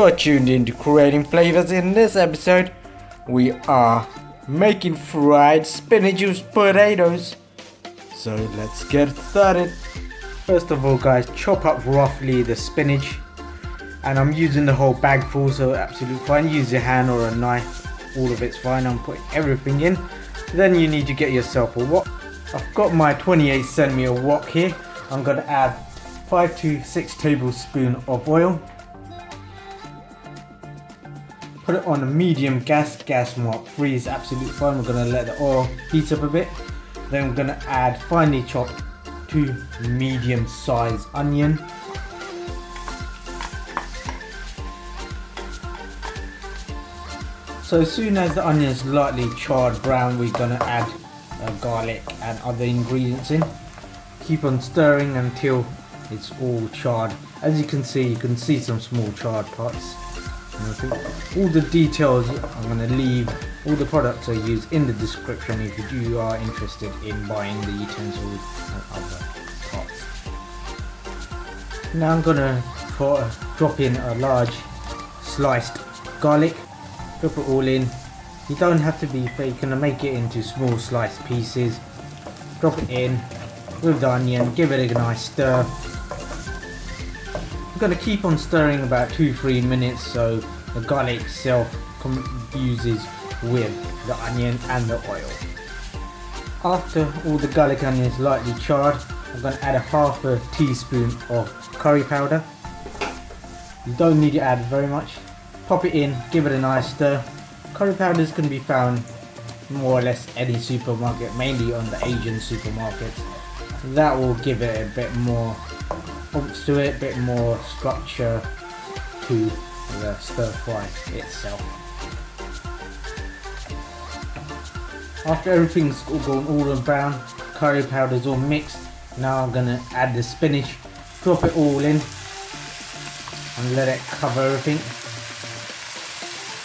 You're tuned in to Creating Flavors. In this episode, we are making fried spinach with potatoes. So let's get started. First of all, guys, chop up roughly the spinach. And I'm using the whole bag full, so absolutely fine. Use your hand or a knife, all of it's fine. I'm putting everything in. Then you need to get yourself a wok. I've got my 28cm wok here. I'm going to add 5 to 6 tablespoons of oil. Put it on a medium gas mark 3 is absolutely fine. We're going to let the oil heat up a bit. Then we're going to add finely chopped 2 medium sized onion. So as soon as the onion is lightly charred brown, we're going to add garlic and other ingredients in. Keep on stirring until it's all charred. As you can see some small charred parts. All the details I'm going to leave, all the products I use in the description if you are interested in buying the utensils and other parts. Now I'm going to drop in a large sliced garlic. Drop it all in. You don't have to be fake, you're going to make it into small sliced pieces. Drop it in with the onion, give it a nice stir. I'm going to keep on stirring about 2-3 minutes so the garlic itself fuses with the onion and the oil. After all the garlic and onion is lightly charred, I'm going to add a half a teaspoon of curry powder. You don't need to add very much. Pop it in, give it a nice stir. Curry powders can be found more or less any supermarket, mainly on the Asian supermarkets. That will give it a bit more oomph to it, a bit more structure to the stir fry itself. After everything's all gone all brown, curry powder's all mixed, now I'm going to add the spinach, drop it all in and let it cover everything.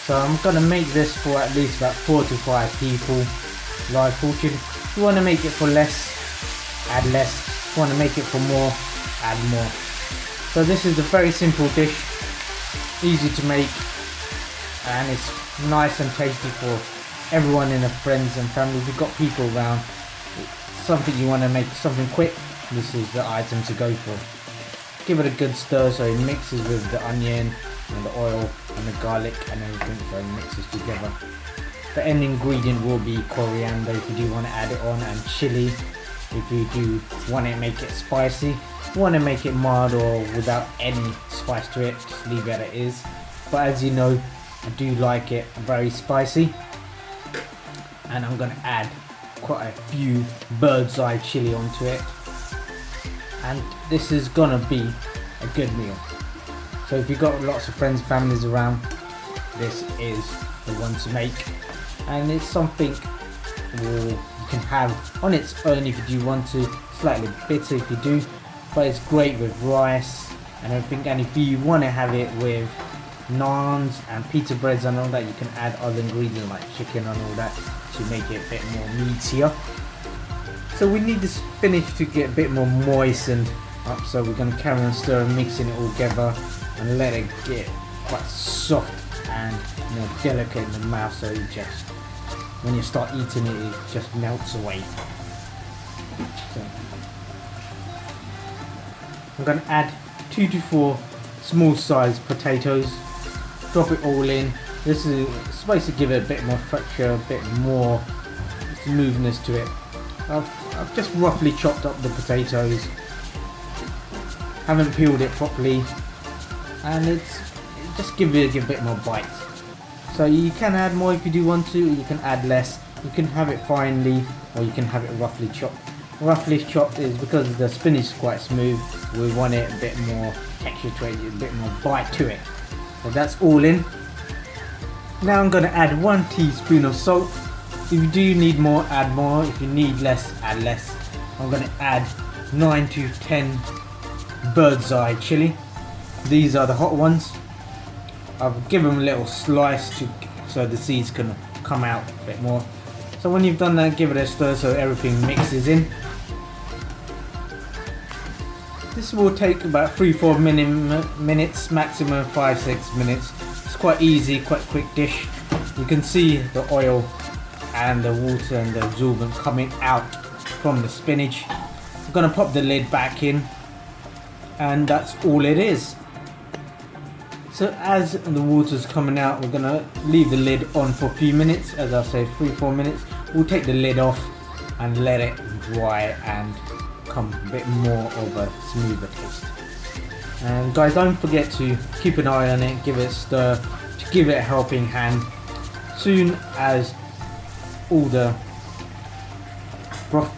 So I'm going to make this for at least about 4 to 5 people, live portion. If you want to make it for less, add less. If you want to make it for more, add more. So this is a very simple dish, easy to make, and it's nice and tasty for everyone in the friends and family. If you've got people around, something you want to make something quick, this is the item to go for. Give it a good stir so it mixes with the onion and the oil and the garlic and everything, so it mixes together. The end ingredient will be coriander if you do want to add it on, and chili if you do want to make it spicy. If you want to make it mild or without any spice to it, just leave it as it is. But as you know, I do like it very spicy, and I'm going to add quite a few bird's eye chili onto it, and this is going to be a good meal. So if you've got lots of friends, families around, this is the one to make. And it's something you can have on its own if you do want to, slightly bitter if you do, but it's great with rice and everything. And if you want to have it with naans and pita breads and all that, you can add other ingredients like chicken and all that to make it a bit more meatier. So we need the spinach to get a bit more moistened up, so we're going to carry on stirring, mixing it all together and let it get quite soft and more delicate in the mouth, so it just, when you start eating it, it just melts away. So I'm going to add 2 to 4 small sized potatoes, drop it all in. This is supposed to give it a bit more structure, a bit more smoothness to it. I've just roughly chopped up the potatoes, haven't peeled it properly, and it just gives it a bit more bite. So you can add more if you do want to, or you can add less. You can have it finely, or you can have it roughly chopped. Roughly chopped is because the spinach is quite smooth, we want it a bit more texture to it, a bit more bite to it. So that's all in. Now I'm going to add 1 teaspoon of salt. If you do need more, add more. If you need less, add less. I'm going to add 9 to 10 bird's eye chili. These are the hot ones. I've given them a little slice so the seeds can come out a bit more. So when you've done that, give it a stir so everything mixes in. This will take about 3-4 minutes, maximum 5-6 minutes. It's quite easy, quite quick dish. You can see the oil and the water and the absorbent coming out from the spinach. I'm gonna pop the lid back in, and that's all it is. So as the water's coming out, we're gonna leave the lid on for a few minutes. As I say, 3-4 minutes. We'll take the lid off and let it dry and come a bit more of a smoother taste. And guys, don't forget to keep an eye on it, give it a stir, to give it a helping hand. Soon as all the broth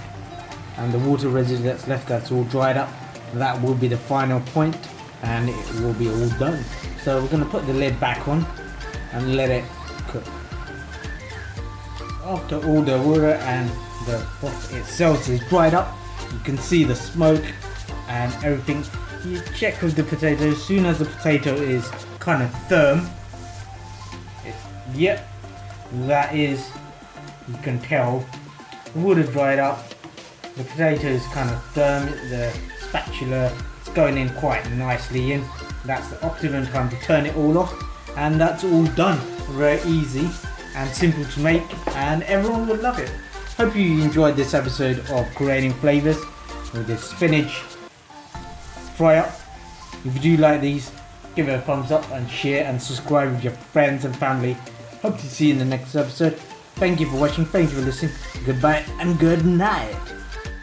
and the water residue that's left, that's all dried up, that will be the final point and it will be all done. So we're going to put the lid back on and let it cook. After all the water and the broth itself is dried up, you can see the smoke and everything. You check with the potato. As soon as the potato is kind of firm, yep, that is, you can tell the water dried up, the potato is kind of firm, the spatula is going in quite nicely in. That's the optimum time to turn it all off, and that's all done. Very easy and simple to make, and everyone will love it. Hope you enjoyed this episode of creating flavors with this spinach fry up. If you do like these, give it a thumbs up and share and subscribe with your friends and family. Hope to see you in the next episode. Thank you for watching, thank you for listening. Goodbye and good night.